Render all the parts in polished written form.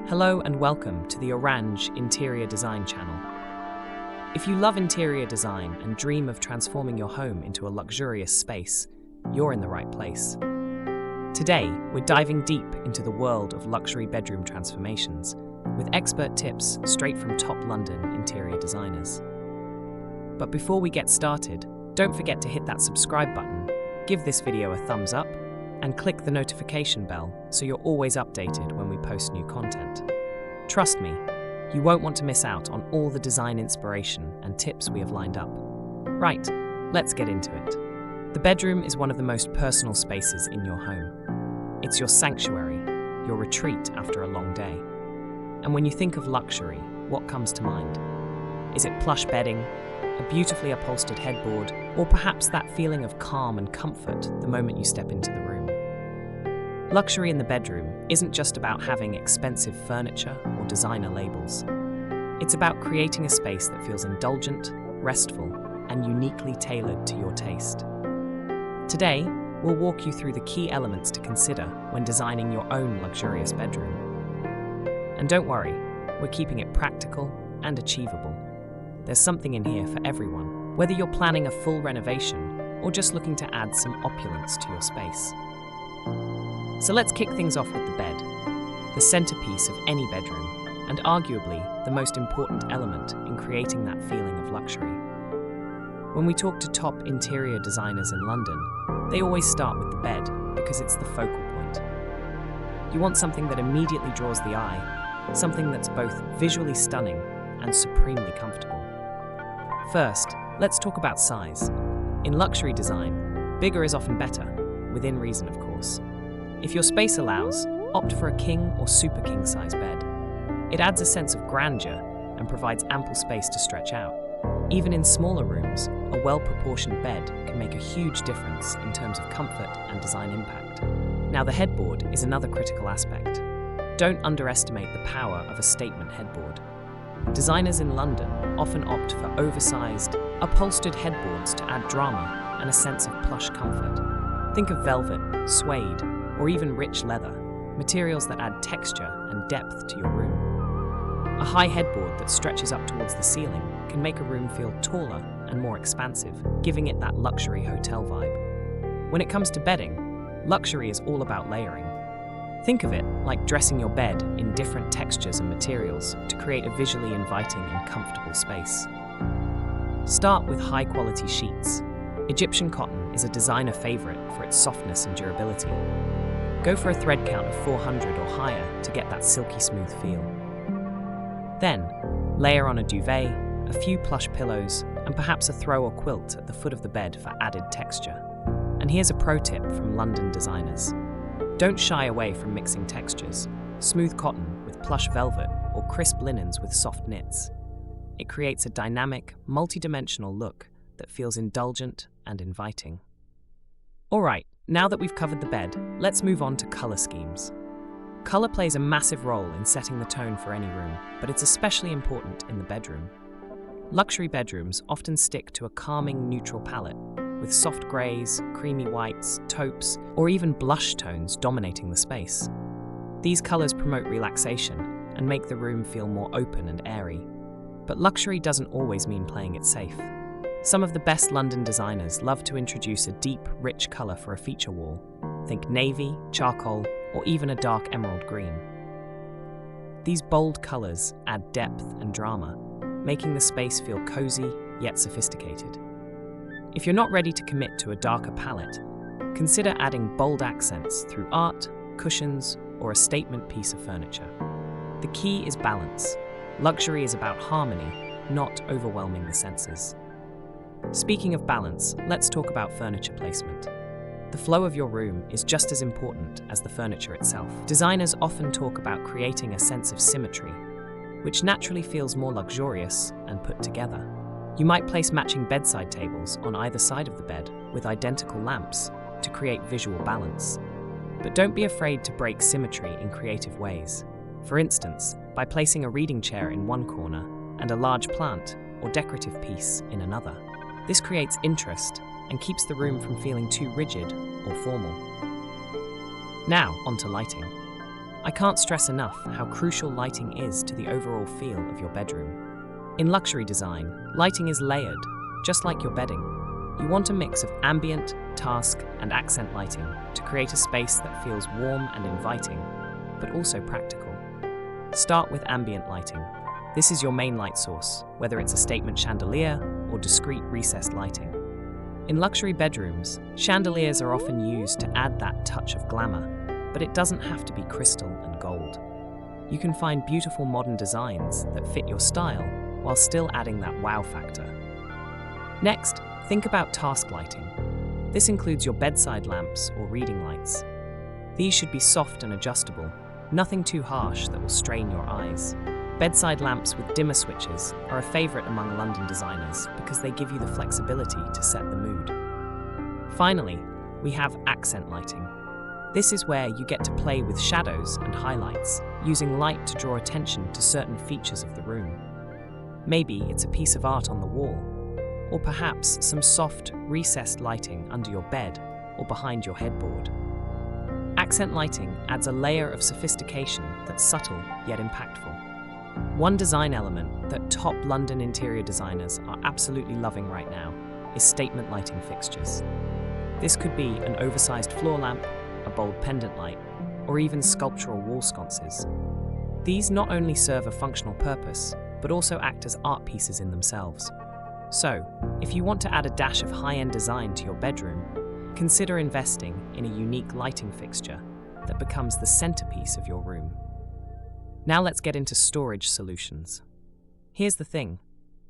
Hello and welcome to the Oraanj Interior Design channel. If you love interior design and dream of transforming your home into a luxurious space, you're in the right place. Today, we're diving deep into the world of luxury bedroom transformations with expert tips straight from top London interior designers. But before we get started, don't forget to hit that subscribe button, give this video a thumbs up, and click the notification bell so you're always updated when we post new content. Trust me, you won't want to miss out on all the design inspiration and tips we have lined up. Right, let's get into it. The bedroom is one of the most personal spaces in your home. It's your sanctuary, your retreat after a long day. And when you think of luxury, what comes to mind? Is it plush bedding, a beautifully upholstered headboard, or perhaps that feeling of calm and comfort the moment you step into the room? Luxury in the bedroom isn't just about having expensive furniture or designer labels. It's about creating a space that feels indulgent, restful, and uniquely tailored to your taste. Today, we'll walk you through the key elements to consider when designing your own luxurious bedroom. And don't worry, we're keeping it practical and achievable. There's something in here for everyone, whether you're planning a full renovation or just looking to add some opulence to your space. So let's kick things off with the bed, the centerpiece of any bedroom, and arguably the most important element in creating that feeling of luxury. When we talk to top interior designers in London, they always start with the bed because it's the focal point. You want something that immediately draws the eye, something that's both visually stunning and supremely comfortable. First, let's talk about size. In luxury design, bigger is often better, within reason of course. If your space allows, opt for a king or super king size bed. It adds a sense of grandeur and provides ample space to stretch out. Even in smaller rooms, a well-proportioned bed can make a huge difference in terms of comfort and design impact. Now, the headboard is another critical aspect. Don't underestimate the power of a statement headboard. Designers in London often opt for oversized, upholstered headboards to add drama and a sense of plush comfort. Think of velvet, suede, or even rich leather, materials that add texture and depth to your room. A high headboard that stretches up towards the ceiling can make a room feel taller and more expansive, giving it that luxury hotel vibe. When it comes to bedding, luxury is all about layering. Think of it like dressing your bed in different textures and materials to create a visually inviting and comfortable space. Start with high-quality sheets. Egyptian cotton is a designer favorite for its softness and durability. Go for a thread count of 400 or higher to get that silky smooth feel. Then, layer on a duvet, a few plush pillows, and perhaps a throw or quilt at the foot of the bed for added texture. And here's a pro tip from London designers. Don't shy away from mixing textures. Smooth cotton with plush velvet or crisp linens with soft knits. It creates a dynamic, multi-dimensional look that feels indulgent and inviting. Alright, now that we've covered the bed, let's move on to color schemes. Color plays a massive role in setting the tone for any room, but it's especially important in the bedroom. Luxury bedrooms often stick to a calming, neutral palette, with soft grays, creamy whites, taupes, or even blush tones dominating the space. These colors promote relaxation and make the room feel more open and airy. But luxury doesn't always mean playing it safe. Some of the best London designers love to introduce a deep, rich color for a feature wall. Think navy, charcoal, or even a dark emerald green. These bold colors add depth and drama, making the space feel cozy yet sophisticated. If you're not ready to commit to a darker palette, consider adding bold accents through art, cushions, or a statement piece of furniture. The key is balance. Luxury is about harmony, not overwhelming the senses. Speaking of balance, let's talk about furniture placement. The flow of your room is just as important as the furniture itself. Designers often talk about creating a sense of symmetry, which naturally feels more luxurious and put together. You might place matching bedside tables on either side of the bed with identical lamps to create visual balance. But don't be afraid to break symmetry in creative ways. For instance, by placing a reading chair in one corner and a large plant or decorative piece in another. This creates interest and keeps the room from feeling too rigid or formal. Now, onto lighting. I can't stress enough how crucial lighting is to the overall feel of your bedroom. In luxury design, lighting is layered, just like your bedding. You want a mix of ambient, task, and accent lighting to create a space that feels warm and inviting, but also practical. Start with ambient lighting. This is your main light source, whether it's a statement chandelier or discreet recessed lighting. In luxury bedrooms, chandeliers are often used to add that touch of glamour, but it doesn't have to be crystal and gold. You can find beautiful modern designs that fit your style while still adding that wow factor. Next, think about task lighting. This includes your bedside lamps or reading lights. These should be soft and adjustable, nothing too harsh that will strain your eyes. Bedside lamps with dimmer switches are a favorite among London designers because they give you the flexibility to set the mood. Finally, we have accent lighting. This is where you get to play with shadows and highlights, using light to draw attention to certain features of the room. Maybe it's a piece of art on the wall, or perhaps some soft, recessed lighting under your bed or behind your headboard. Accent lighting adds a layer of sophistication that's subtle yet impactful. One design element that top London interior designers are absolutely loving right now is statement lighting fixtures. This could be an oversized floor lamp, a bold pendant light, or even sculptural wall sconces. These not only serve a functional purpose, but also act as art pieces in themselves. So, if you want to add a dash of high-end design to your bedroom, consider investing in a unique lighting fixture that becomes the centerpiece of your room. Now let's get into storage solutions. Here's the thing,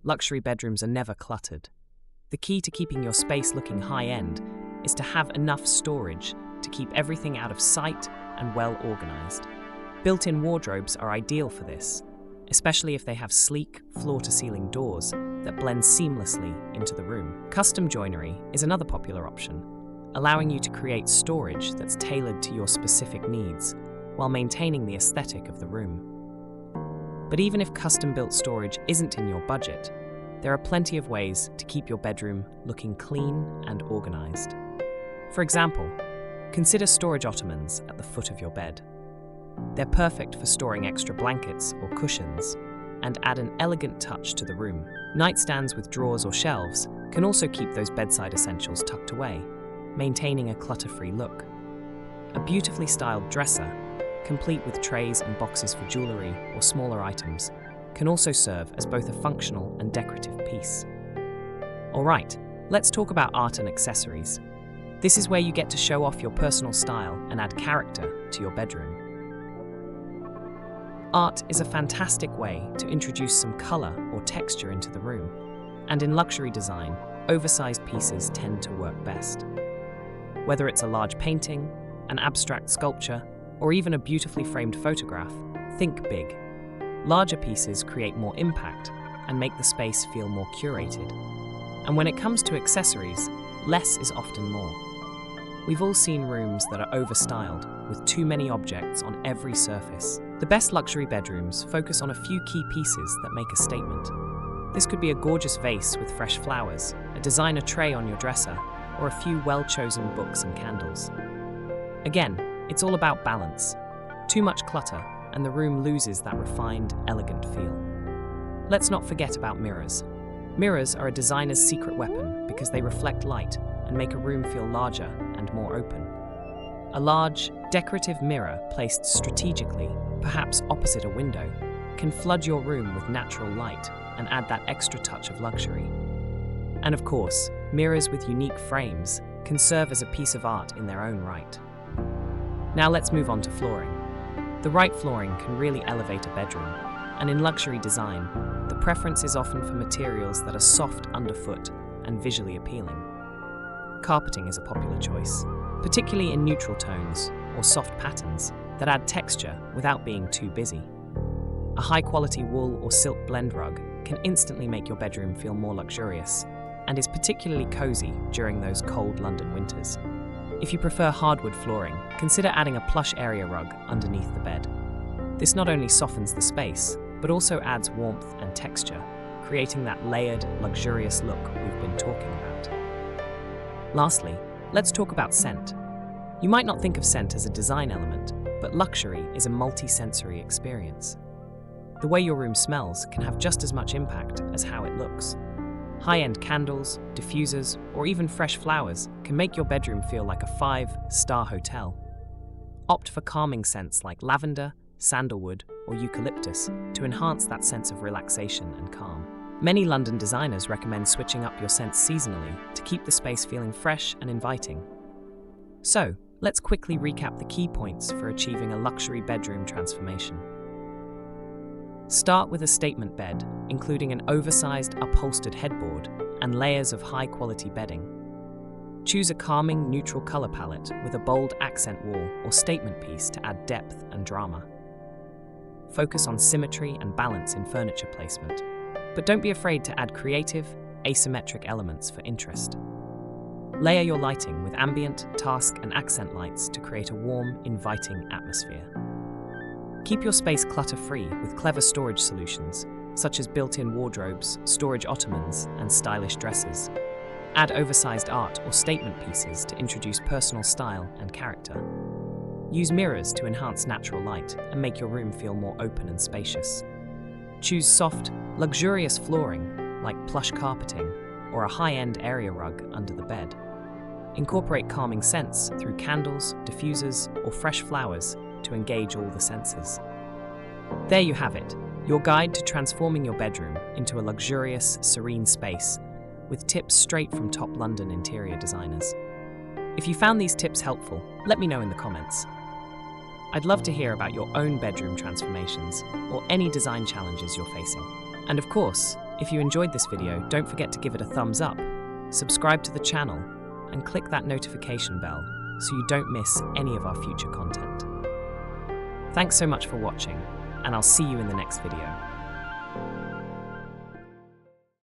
luxury bedrooms are never cluttered. The key to keeping your space looking high-end is to have enough storage to keep everything out of sight and well organized. Built-in wardrobes are ideal for this, especially if they have sleek, floor-to-ceiling doors that blend seamlessly into the room. Custom joinery is another popular option, allowing you to create storage that's tailored to your specific needs while maintaining the aesthetic of the room. But even if custom-built storage isn't in your budget, there are plenty of ways to keep your bedroom looking clean and organized. For example, consider storage ottomans at the foot of your bed. They're perfect for storing extra blankets or cushions and add an elegant touch to the room. Nightstands with drawers or shelves can also keep those bedside essentials tucked away, maintaining a clutter-free look. A beautifully styled dresser, complete with trays and boxes for jewelry or smaller items, can also serve as both a functional and decorative piece. Alright, let's talk about art and accessories. This is where you get to show off your personal style and add character to your bedroom. Art is a fantastic way to introduce some color or texture into the room, and in luxury design, oversized pieces tend to work best. Whether it's a large painting, an abstract sculpture, or even a beautifully framed photograph, think big. Larger pieces create more impact and make the space feel more curated. And when it comes to accessories, less is often more. We've all seen rooms that are overstyled, with too many objects on every surface. The best luxury bedrooms focus on a few key pieces that make a statement. This could be a gorgeous vase with fresh flowers, a designer tray on your dresser, or a few well-chosen books and candles. Again, it's all about balance. Too much clutter, and the room loses that refined, elegant feel. Let's not forget about mirrors. Mirrors are a designer's secret weapon because they reflect light and make a room feel larger and more open. A large, decorative mirror placed strategically, perhaps opposite a window, can flood your room with natural light and add that extra touch of luxury. And of course, mirrors with unique frames can serve as a piece of art in their own right. Now let's move on to flooring. The right flooring can really elevate a bedroom, and in luxury design, the preference is often for materials that are soft underfoot and visually appealing. Carpeting is a popular choice, particularly in neutral tones or soft patterns that add texture without being too busy. A high-quality wool or silk blend rug can instantly make your bedroom feel more luxurious and is particularly cozy during those cold London winters. If you prefer hardwood flooring, consider adding a plush area rug underneath the bed. This not only softens the space, but also adds warmth and texture, creating that layered, luxurious look we've been talking about. Lastly, let's talk about scent. You might not think of scent as a design element, but but luxury is a multi-sensory experience. The way your room smells can have just as much impact as how it looks. High-end candles, diffusers, or even fresh flowers can make your bedroom feel like a 5-star hotel. Opt for calming scents like lavender, sandalwood, or eucalyptus to enhance that sense of relaxation and calm. Many London designers recommend switching up your scents seasonally to keep the space feeling fresh and inviting. So, let's quickly recap the key points for achieving a luxury bedroom transformation. Start with a statement bed, including an oversized upholstered headboard and layers of high-quality bedding. Choose a calming, neutral color palette with a bold accent wall or statement piece to add depth and drama. Focus on symmetry and balance in furniture placement, but don't be afraid to add creative, asymmetric elements for interest. Layer your lighting with ambient, task, and accent lights to create a warm, inviting atmosphere. Keep your space clutter-free with clever storage solutions, such as built-in wardrobes, storage ottomans, and stylish dressers. Add oversized art or statement pieces to introduce personal style and character. Use mirrors to enhance natural light and make your room feel more open and spacious. Choose soft, luxurious flooring, like plush carpeting, or a high-end area rug under the bed. Incorporate calming scents through candles, diffusers, or fresh flowers to engage all the senses. There you have it, your guide to transforming your bedroom into a luxurious, serene space, with tips straight from top London interior designers. If you found these tips helpful, let me know in the comments. I'd love to hear about your own bedroom transformations or any design challenges you're facing. And of course, if you enjoyed this video, don't forget to give it a thumbs up, subscribe to the channel, and click that notification bell so you don't miss any of our future content. Thanks so much for watching, and I'll see you in the next video.